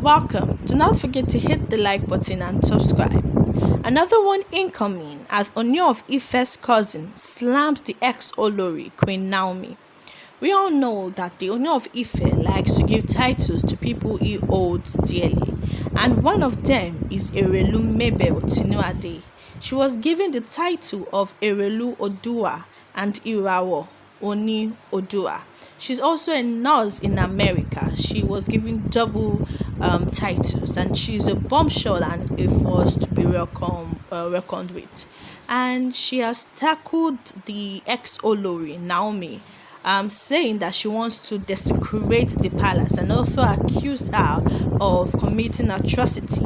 Welcome. Do not forget to hit the like button and subscribe. Another one incoming as Ooni of Ife's cousin slams the ex Olori, Queen Naomi. We all know that the Ooni of Ife likes to give titles to people he holds dearly, and one of them is Erelu Mebel Tinuade. She was given the title of Erelu Odua and Irawo Oni Odua. She's also a nurse in America. She was given double titles, and she's a bombshell and a force to be reckoned with. And she has tackled the ex Olori, Naomi, saying that she wants to desecrate the palace, and also accused her of committing atrocity,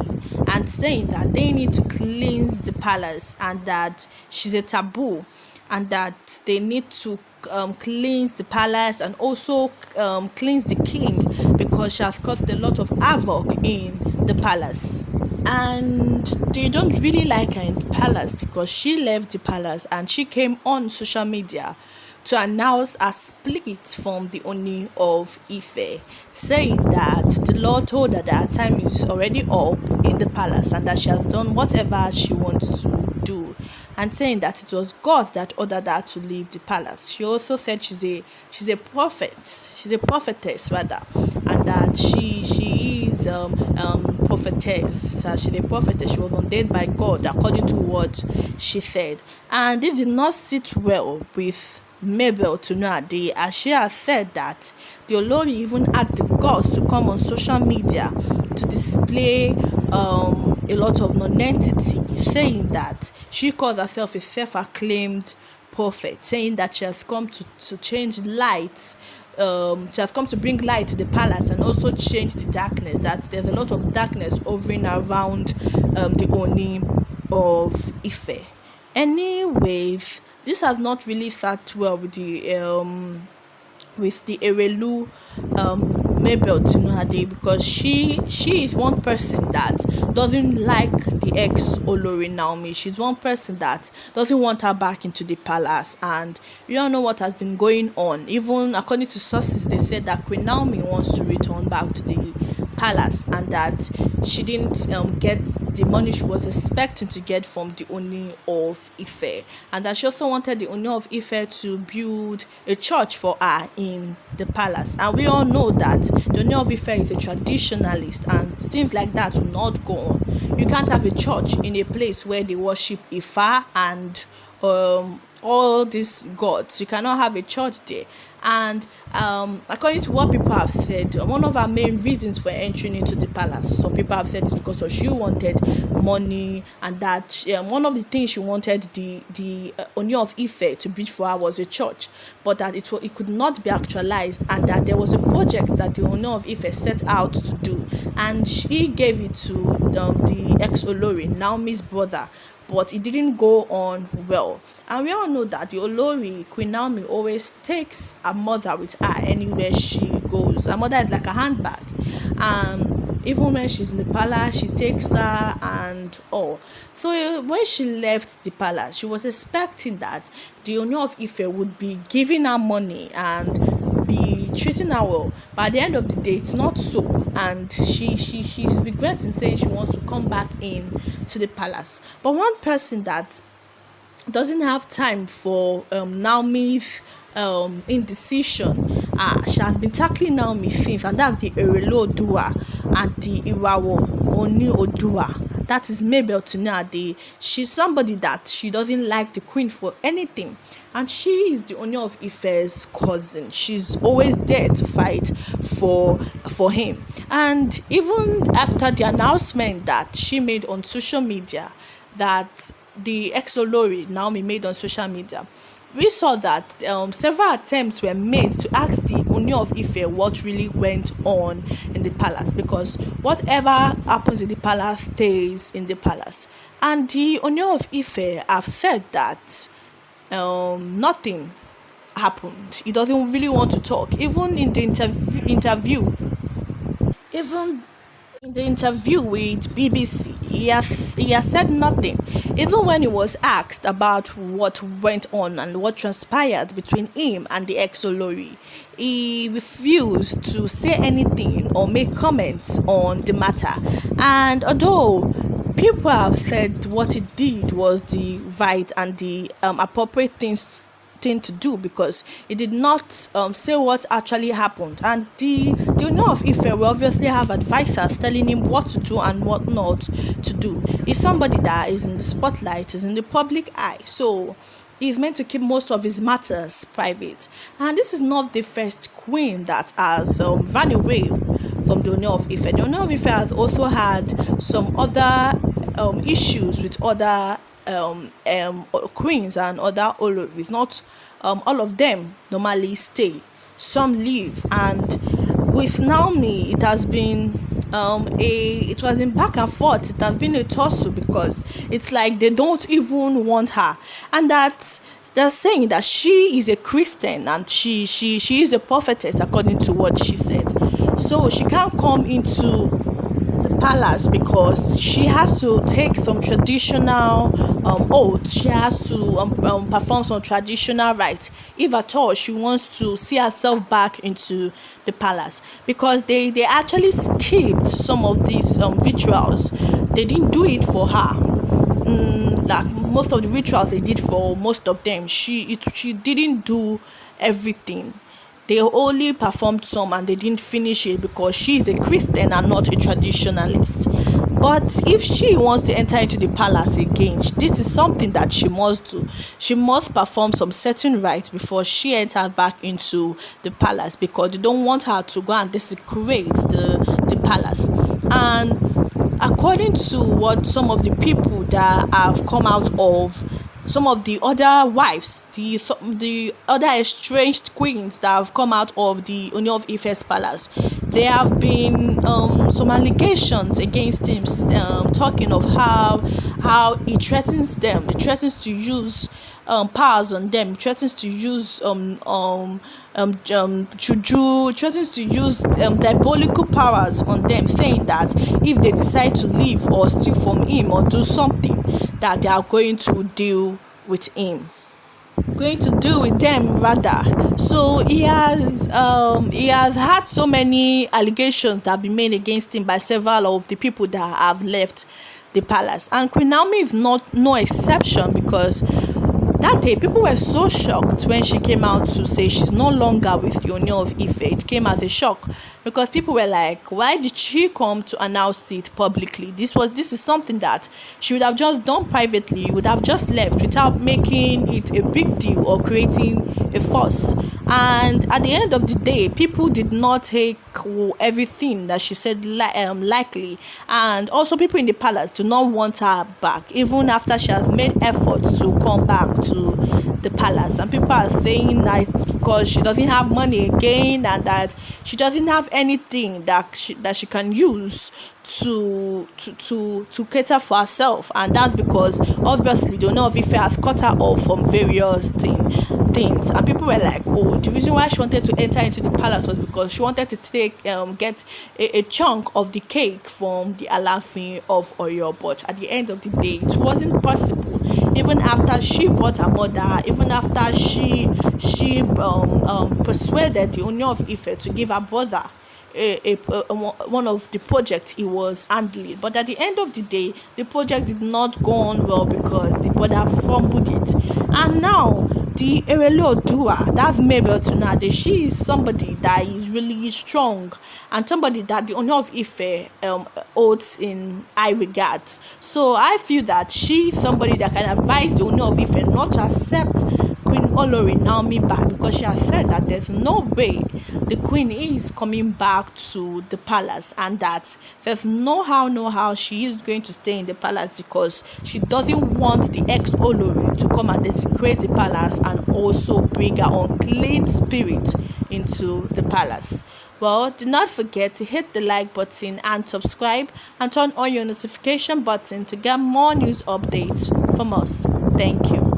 and saying that they need to cleanse the palace and that she's a taboo, and that they need to cleanse the palace and also cleanse the king because she has caused a lot of havoc in the palace. And they don't really like her in the palace because she left the palace and she came on social media to announce a split from the Oni of Ife, saying that the Lord told her that her time is already up in the palace and that she has done whatever she wants to do, and saying that it was God that ordered her to leave the palace. She also said she's a prophet, she's a prophetess rather, and that she is prophetess. So she's a prophetess. She was ordained by God according to what she said, and this did not sit well with Mebel Tinuade, as she has said that the Olori even had the guts to come on social media to display a lot of non-entity, saying that she calls herself a self-acclaimed prophet, saying that she has come to change light. She has come to bring light to the palace and also change the darkness, that there's a lot of darkness hovering around the Oni of Ife. Anyways, this has not really sat well with the Erelu Mebel Tinuade, because she is one person that doesn't like the ex Olori Naomi. She's one person that doesn't want her back into the palace, and we all know what has been going on. Even according to sources, they said that Queen Naomi wants to return back to the palace and that she didn't get the money she was expecting to get from the Oni of Ife, and that she also wanted the Oni of Ife to build a church for her in the palace. And we all know that the Oni of Ife is a traditionalist and things like that will not go on. You can't have a church in a place where they worship Ifa and all these gods. You cannot have a church there. And according to what people have said, one of our main reasons for entering into the palace, some people have said, is because of she wanted money, and that one of the things she wanted the Oni of Ife to build for her was a church, but that it could not be actualized, and that there was a project that the Oni of Ife set out to do, and she gave it to the ex Olori, Naomi's brother, but it didn't go on well. And we all know that the Olori, Queen Naomi, always takes her mother with her anywhere she goes. Her mother is like a handbag. Even when she's in the palace, she takes her and all. So when she left the palace, she was expecting that the Ooni of Ife would be giving her money and be treating her well. But at the end of the day, it's not so, and she's regretting, saying she wants to come back in to the palace. But one person that doesn't have time for Naomi's indecision, she has been tackling Naomi since, and that's the Erelu Odua and the Irawo Oni Odua. That is Mebel Tinuade. She's somebody that she doesn't like the queen for anything, and she is the Ooni of Ife's cousin. She's always there to fight for him. And even after the announcement that she made on social media, that the ex Olori Naomi made on social media, we saw that several attempts were made to ask the Ooni of Ife what really went on in the palace, because whatever happens in the palace stays in the palace. And the Ooni of Ife have said that nothing happened. He doesn't really want to talk. Even in the interview, even In the interview with BBC, he has said nothing. Even when he was asked about what went on and what transpired between him and the ex Olori, he refused to say anything or make comments on the matter. And although people have said what he did was the right and the appropriate thing to do, because he did not say what actually happened, and the owner of Ife will obviously have advisors telling him what to do and what not to do. He's somebody that is in the spotlight, is in the public eye, so he's meant to keep most of his matters private. And this is not the first queen that has run away from the owner of Ife. The owner of Ife has also had some other issues with other queens and other Oloris. Not all of them normally stay. Some leave, and with Naomi, it was in back and forth. It has been a tussle because it's like they don't even want her, and that they're saying that she is a Christian and she is a prophetess according to what she said. So she can't come into the palace because she has to take some traditional oaths. She has to perform some traditional rites if at all she wants to see herself back into the palace, because they actually skipped some of these rituals. They didn't do it for her. Like most of the rituals they did for most of them, she didn't do everything. They only performed some and they didn't finish it because she is a Christian and not a traditionalist. But if she wants to enter into the palace again, this is something that she must do. She must perform some certain rites before she enters back into the palace, because they don't want her to go and desecrate the palace. And according to what some of the people that have come out of some of the other wives, the other estranged queens that have come out of the Ooni of Ife's palace, there have been some allegations against him, talking of how he threatens them. He threatens to use powers on them. He threatens to use juju. He threatens to use diabolical powers on them, saying that if they decide to leave or steal from him or do something, that they are going to deal with him, going to deal with them rather. So he has had so many allegations that have been made against him by several of the people that have left the palace, and Queen Naomi is no exception, because that day people were so shocked when she came out to say she's no longer with the Ooni of Ife. It came as a shock because people were like, why did she come to announce it publicly? This is something that she would have just done privately, would have just left without making it a big deal or creating a fuss. And at the end of the day, people did not take everything that she said likely, and also people in the palace do not want her back even after she has made efforts to come back to the palace. And people are saying that it's because she doesn't have money again, and that she doesn't have anything that she can use to cater for herself, and that's because obviously the owner of Ife has cut her off from various things. And people were like, oh, the reason why she wanted to enter into the palace was because she wanted to get a chunk of the cake from the Alaafin of Oyo. But at the end of the day, it wasn't possible. Even after she bought her mother, even after she persuaded the owner of Ife to give her brother one of the projects he was handling. But at the end of the day, the project did not go on well because the brother fumbled it. And now the Erelu Odua, that's Mebel Tinuade, she is somebody that is really strong and somebody that the owner of Ife holds in high regards. So I feel that she is somebody that can advise the owner of Ife not to accept Queen Olori Naomi back, because she has said that there's no way the queen is coming back to the palace, and that there's no how she is going to stay in the palace, because she doesn't want the ex Olori to come and desecrate the palace and also bring her unclean spirit into the palace. Well, do not forget to hit the like button and subscribe, and turn on your notification button to get more news updates from us. Thank you.